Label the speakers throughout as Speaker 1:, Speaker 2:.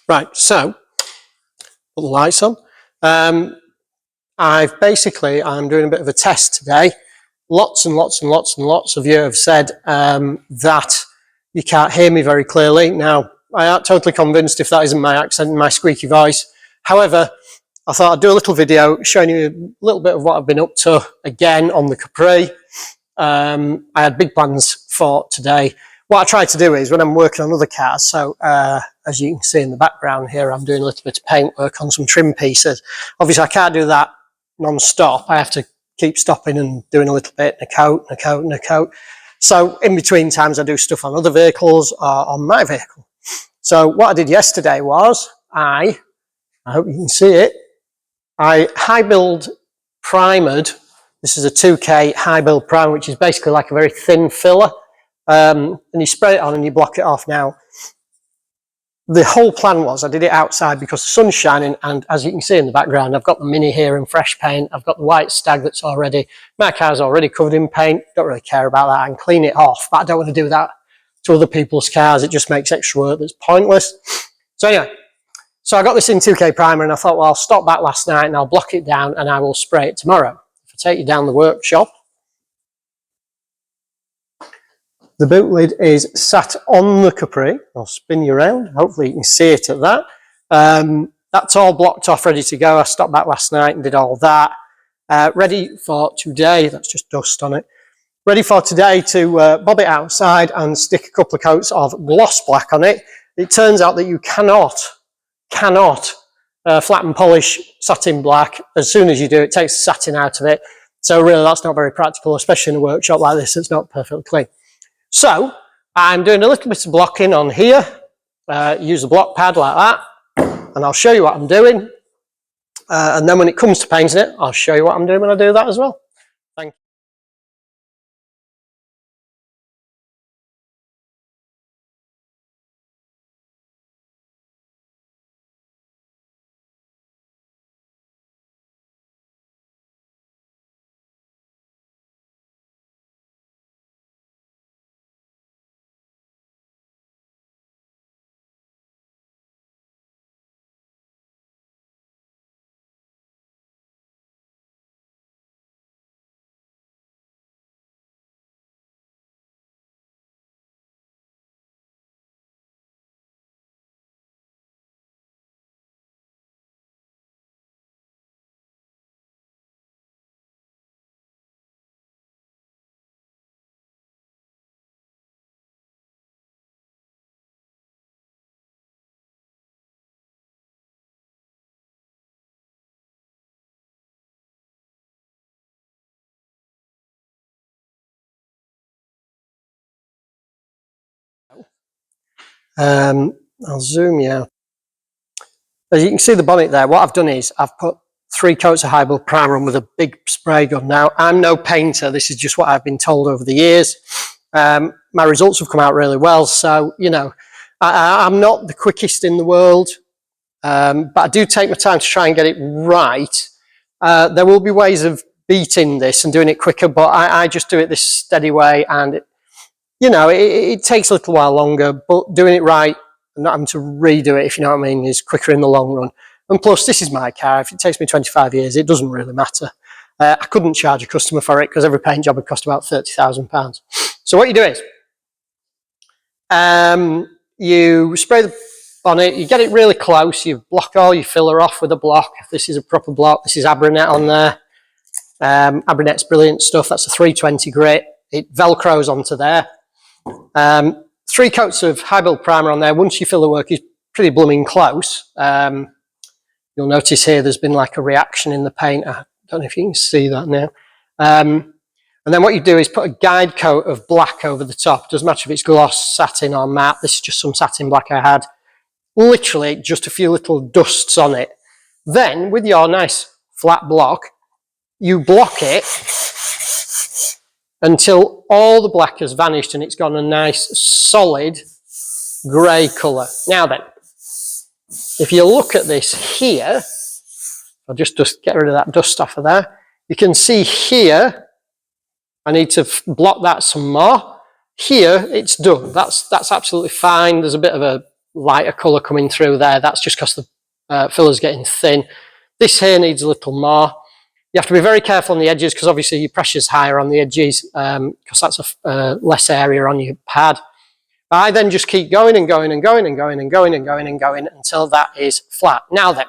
Speaker 1: Right, so put the lights on. I'm doing a bit of a test today. Lots and lots and lots and lots of you have said that you can't hear me very clearly. Now, I aren't totally convinced if that isn't my accent and my squeaky voice. However, I thought I'd do a little video showing you a little bit of what I've been up to again on the Capri. I had big plans for today. What I try to do is when I'm working on other cars, so as you can see in the background here, I'm doing a little bit of paint work on some trim pieces. Obviously, I can't do that non-stop. I have to keep stopping and doing a little bit, and a coat, and a coat, and a coat. So in between times, I do stuff on other vehicles or on my vehicle. So what I did yesterday was I hope you can see it, I high build primered. This is a 2K high build primer, which is basically like a very thin filler. And you spray it on and you block it off. Now, the whole plan was I did it outside because the sun's shining, and as you can see in the background, I've got the Mini here in fresh paint. I've got the white Stag that's already, my car's already covered in paint. Don't really care about that. I can clean it off, but I don't want to do that to other people's cars. It just makes extra work that's pointless. So anyway, so I got this in 2K primer and I thought, well, I'll stop back last night and I'll block it down and I will spray it tomorrow. If I take you down the workshop, the boot lid is sat on the Capri. I'll spin you around. Hopefully you can see it at that. That's all blocked off, ready to go. I stopped back last night and did all that. Ready for today. That's just dust on it. Ready for today to bob it outside and stick a couple of coats of gloss black on it. It turns out that you cannot flat and polish satin black. As soon as you do, it takes the satin out of it. So really that's not very practical, especially in a workshop like this. It's not perfectly clean. So I'm doing a little bit of blocking on here. Use a block pad like that, and I'll show you what I'm doing. And then when it comes to painting it, I'll show you what I'm doing when I do that as well. Thank you. I'll zoom you out. As you can see the bonnet there, what I've done is I've put 3 coats of high build primer on with a big spray gun. Now, I'm no painter. This is just what I've been told over the years. My results have come out really well. So, you know, I'm not the quickest in the world, but I do take my time to try and get it right. There will be ways of beating this and doing it quicker, but I just do it this steady way, and it takes a little while longer, but doing it right and not having to redo it, if you know what I mean, is quicker in the long run. And plus, this is my car. If it takes me 25 years, it doesn't really matter. I couldn't charge a customer for it because every paint job would cost about £30,000. So what you do is, you spray the bonnet, you get it really close, you block all your filler off with a block. If this is a proper block, this is Abranet on there. Abranet's brilliant stuff. That's a 320 grit. It velcros onto there. 3 coats of high build primer on there. Once your filler work is pretty blooming close, you'll notice here there's been like a reaction in the paint. I don't know if you can see that now. And then what you do is put a guide coat of black over the top. Doesn't matter if it's gloss, satin or matte. This is just some satin black I had. Literally just a few little dusts on it. Then with your nice flat block, you block it until all the black has vanished and it's got a nice solid grey colour. Now then, if you look at this here, I'll just get rid of that dust off of there. You can see here, I need to block that some more. Here, it's done. That's absolutely fine. There's a bit of a lighter colour coming through there. That's just because the filler's getting thin. This here needs a little more. You have to be very careful on the edges because obviously your pressure's higher on the edges because that's a less area on your pad. But I then just keep going and going and going and going and going and going and going until that is flat. Now then,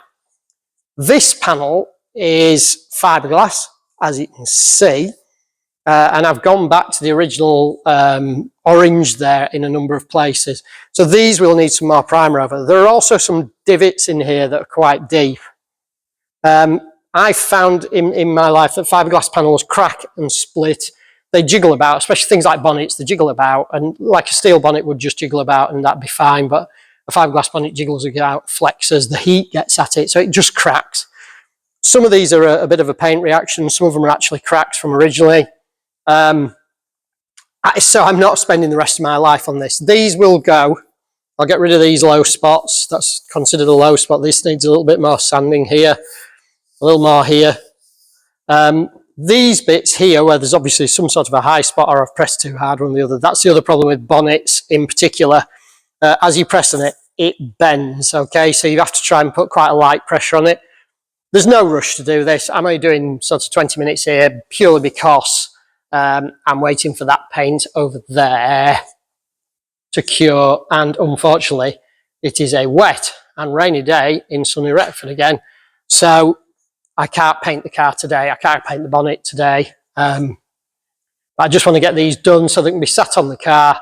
Speaker 1: this panel is fiberglass, as you can see, and I've gone back to the original orange there in a number of places. So these will need some more primer over. There are also some divots in here that are quite deep. I found in my life that fiberglass panels crack and split. They jiggle about, especially things like bonnets, they jiggle about, and like a steel bonnet would just jiggle about and that'd be fine, but a fiberglass bonnet jiggles about, flexes, the heat gets at it, so it just cracks. Some of these are a bit of a paint reaction, some of them are actually cracks from originally. So I'm not spending the rest of my life on this. These will go. I'll get rid of these low spots. That's considered a low spot. This needs a little bit more sanding here. A little more here. These bits here, where there's obviously some sort of a high spot or I've pressed too hard on the other, that's the other problem with bonnets in particular. As you press on it, it bends, okay? So you have to try and put quite a light pressure on it. There's no rush to do this. I'm only doing sort of 20 minutes here purely because I'm waiting for that paint over there to cure, and unfortunately, it is a wet and rainy day in sunny Retford again. So I can't paint the car today. I can't paint the bonnet today. But I just want to get these done so they can be sat on the car.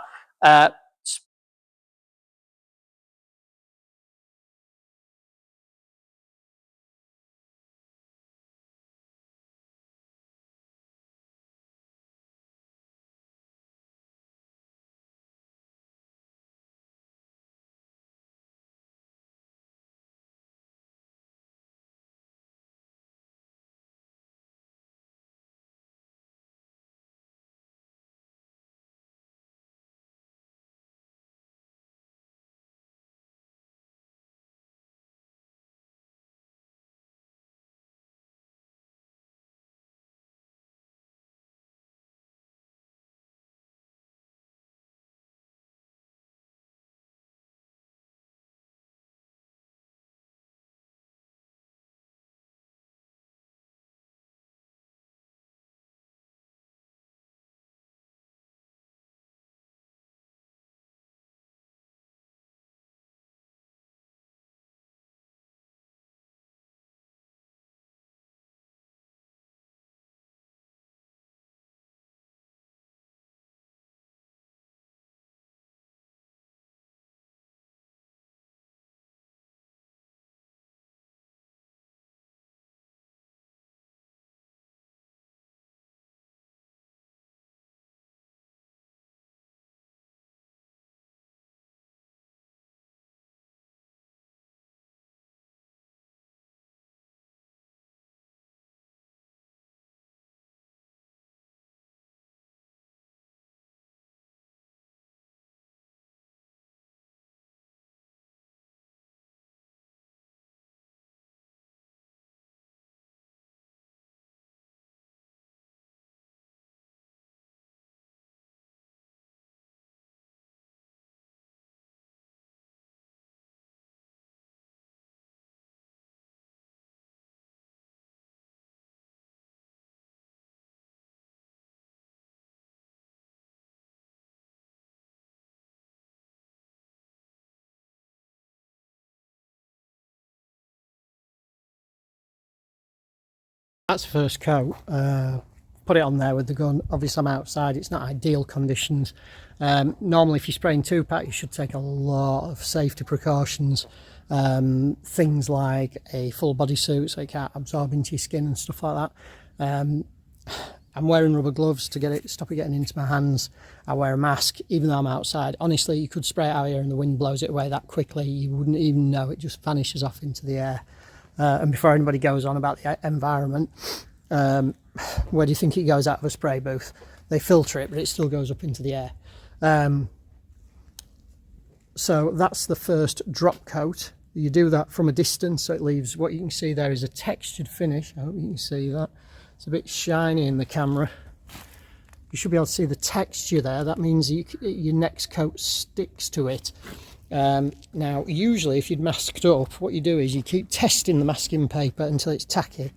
Speaker 1: That's the first coat. Put it on there with the gun. Obviously I'm outside, it's not ideal conditions. Normally if you're spraying 2-pack you should take a lot of safety precautions. Things like a full body suit so it can't absorb into your skin and stuff like that. I'm wearing rubber gloves to stop it getting into my hands. I wear a mask even though I'm outside. Honestly, you could spray it out here and the wind blows it away that quickly, you wouldn't even know, it just vanishes off into the air. And before anybody goes on about the environment, where do you think it goes out of a spray booth? They filter it, but it still goes up into the air. So that's the first drop coat. You do that from a distance, so it leaves, what you can see there is a textured finish. I hope you can see that. It's a bit shiny in the camera. You should be able to see the texture there. That means your next coat sticks to it. Now, usually if you'd masked up, what you do is you keep testing the masking paper until it's tacky.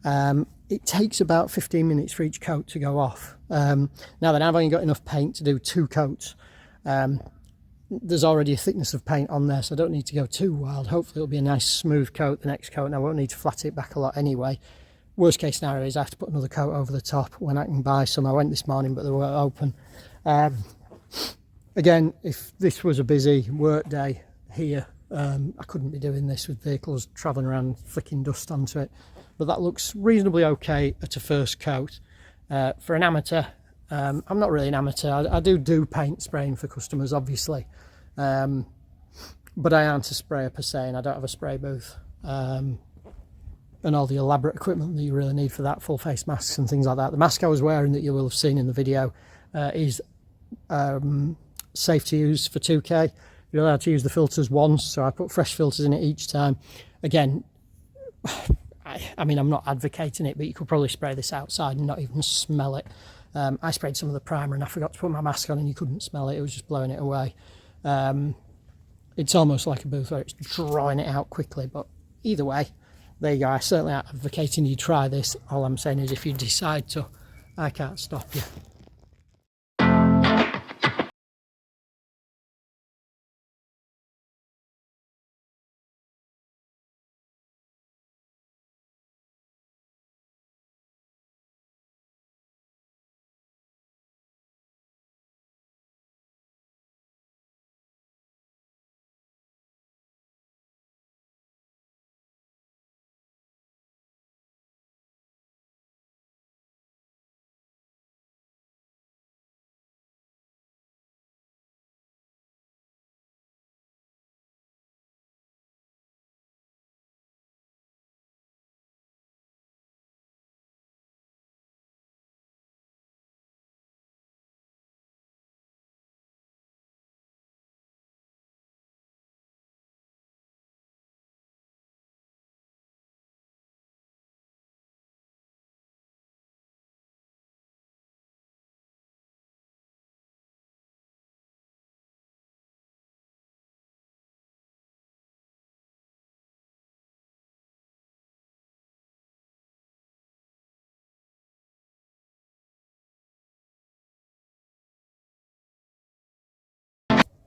Speaker 1: It takes about 15 minutes for each coat to go off. Now then, I've only got enough paint to do 2 coats. There's already a thickness of paint on there, so I don't need to go too wild. Hopefully it'll be a nice smooth coat the next coat, and I won't need to flat it back a lot anyway. Worst case scenario is I have to put another coat over the top when I can buy some. I went this morning, but they weren't open. Again, if this was a busy work day here, I couldn't be doing this with vehicles travelling around flicking dust onto it. But that looks reasonably okay at a first coat. For an amateur, I'm not really an amateur. I do paint spraying for customers, obviously. But I aren't a sprayer per se, and I don't have a spray booth. And all the elaborate equipment that you really need for that, full face masks and things like that. The mask I was wearing that you will have seen in the video is safe to use for 2K. You're allowed to use the filters once, so I put fresh filters in it each time. Again, I mean, I'm not advocating it, but you could probably spray this outside and not even smell it. I sprayed some of the primer and I forgot to put my mask on and you couldn't smell it. It was just blowing it away. It's almost like a booth where it's drawing it out quickly, but either way, there you go. I certainly am advocating you try this. All I'm saying is if you decide to, I can't stop you.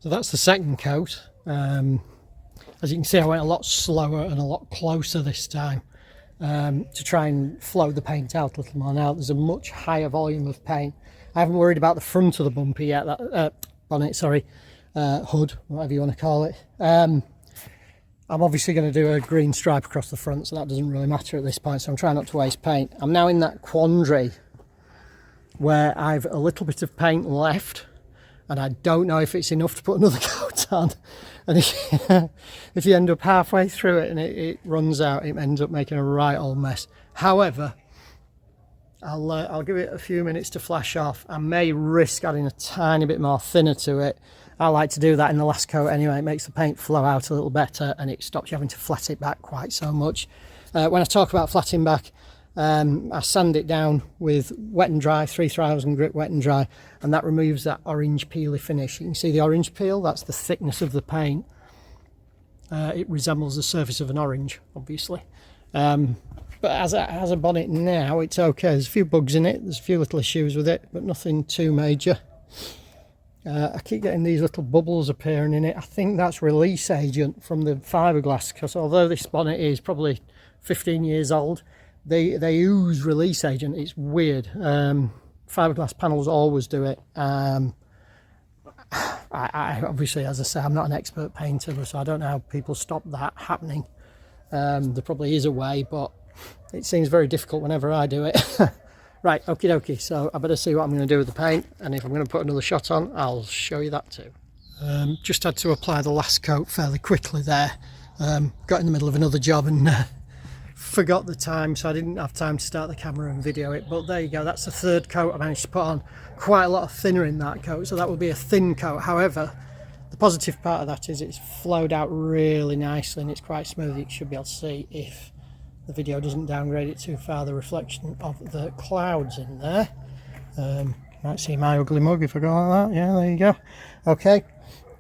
Speaker 1: So that's the second coat. As you can see, I went a lot slower and a lot closer this time to try and flow the paint out a little more. Now there's a much higher volume of paint. I haven't worried about the front of the bumper yet, that bonnet, sorry, hood, whatever you want to call it. I'm obviously going to do a green stripe across the front, so that doesn't really matter at this point, so I'm trying not to waste paint. I'm now in that quandary where I've a little bit of paint left, and I don't know if it's enough to put another coat on. And if you end up halfway through it and it runs out, it ends up making a right old mess. However, I'll give it a few minutes to flash off. I may risk adding a tiny bit more thinner to it. I like to do that in the last coat anyway. It makes the paint flow out a little better and it stops you having to flat it back quite so much. When I talk about flatting back, I sand it down with wet and dry, 3000 grit wet and dry, and that removes that orange peely finish. You can see the orange peel, that's the thickness of the paint. It resembles the surface of an orange, obviously. But as a bonnet now, it's okay. There's a few bugs in it, there's a few little issues with it, but nothing too major. I keep getting these little bubbles appearing in it. I think that's release agent from the fiberglass, because although this bonnet is probably 15 years old, they ooze release agent. It's weird. Fiberglass panels always do it. I obviously, as I say, I'm not an expert painter, so I don't know how people stop that happening. There probably is a way, but it seems very difficult whenever I do it. Right, okie dokie, so I better see what I'm going to do with the paint, and if I'm going to put another shot on, I'll show you that too. Just had to apply the last coat fairly quickly there. Got in the middle of another job and forgot the time, so I didn't have time to start the camera and video it, but there you go. That's the third coat. I managed to put on quite a lot of thinner in that coat, so that will be a thin coat. However, the positive part of that is it's flowed out really nicely and it's quite smooth. You should be able to see, if the video doesn't downgrade it too far, the reflection of the clouds in there. Might see my ugly mug if I go like that. Yeah, there you go. Okay,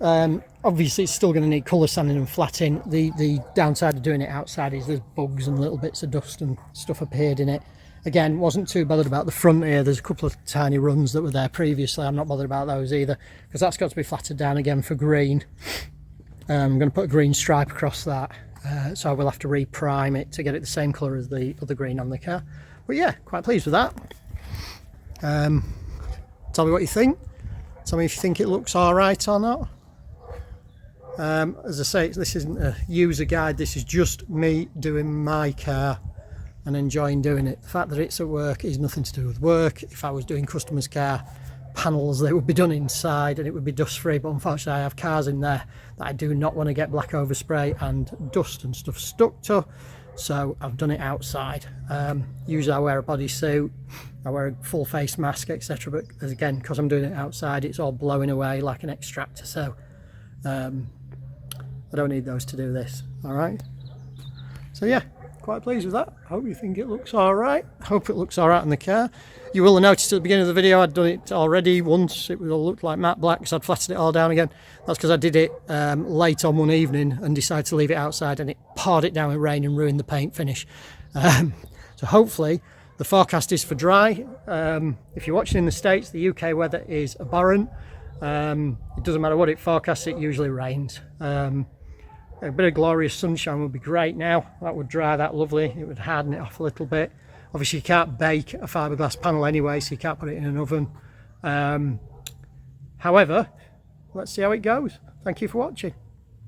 Speaker 1: Obviously it's still going to need colour sanding and flatting. The downside of doing it outside is there's bugs and little bits of dust and stuff appeared in it. Again, wasn't too bothered about the front here. There's a couple of tiny runs that were there previously. I'm not bothered about those either, because that's got to be flattered down again for green. I'm going to put a green stripe across that, so I will have to re-prime it to get it the same colour as the other green on the car. But yeah, quite pleased with that. Tell me what you think. Tell me if you think it looks alright or not. As I say, this isn't a user guide, this is just me doing my car and enjoying doing it. The fact that it's at work is nothing to do with work. If I was doing customers' car panels, they would be done inside and it would be dust free, but unfortunately I have cars in there that I do not want to get black overspray and dust and stuff stuck to, so I've done it outside. Usually I wear a bodysuit, I wear a full face mask, etc., but again, because I'm doing it outside, it's all blowing away like an extractor, so I don't need those to do this. All right, so yeah, quite pleased with that. Hope you think it looks all right. Hope it looks all right in the car. You will have noticed at the beginning of the video I'd done it already once. It would all look like matte black, so I'd flattened it all down again. That's because I did it late on one evening and decided to leave it outside, and it poured it down with rain and ruined the paint finish. So hopefully the forecast is for dry. If you're watching in the States, the UK weather is abhorrent. It doesn't matter what it forecasts, it usually rains. A bit of glorious sunshine would be great now. That would dry that lovely. It would harden it off a little bit. Obviously you can't bake a fiberglass panel anyway, so you can't put it in an oven. However, let's see how it goes. Thank you for watching.